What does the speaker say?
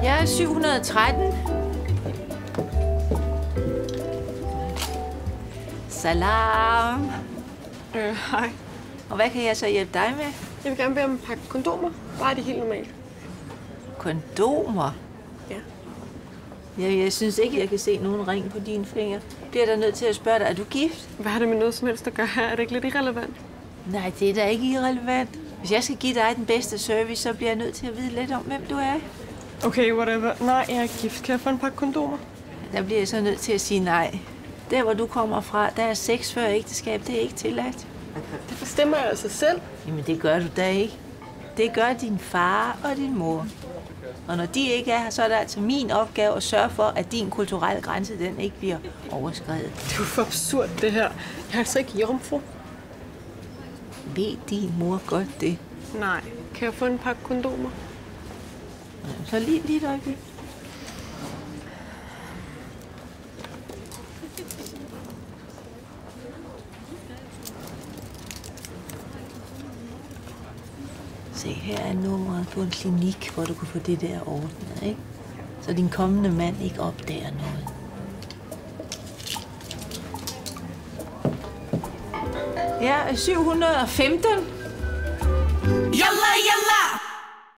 Jeg er 713. Salam. Hej. Og hvad kan jeg så hjælpe dig med? Jeg vil gerne bede om en pakke kondomer. Bare de helt normale. Kondomer? Ja. Jeg synes ikke, jeg kan se nogen ring på dine fingre. Bliver der nødt til at spørge dig, er du gift? Hvad har det med noget som helst at gøre her? Er det ikke lidt irrelevant? Nej, det er da ikke irrelevant. Hvis jeg skal give dig den bedste service, så bliver jeg nødt til at vide lidt om, hvem du er. Okay, whatever. Nej, jeg er gift. Kan jeg få en pakke kondomer? Der bliver jeg så nødt til at sige nej. Der, hvor du kommer fra, der er sex før ægteskab. Det er ikke tilladt. Det bestemmer jeg altså selv. Jamen, det gør du da ikke. Det gør din far og din mor. Og når de ikke er her, så er det altså min opgave at sørge for, at din kulturelle grænse, den ikke bliver overskredet. Det er jo for absurd, det her. Jeg er altså ikke jomfru. Ved din mor godt det? Nej. Kan jeg få en pakke kondomer? Så lige et øjeblik. Se, her er nummeret på en klinik, hvor du kan få det der ordnet, ikke? Så din kommende mand ikke opdager noget. Ja, 715. Yalla, yalla!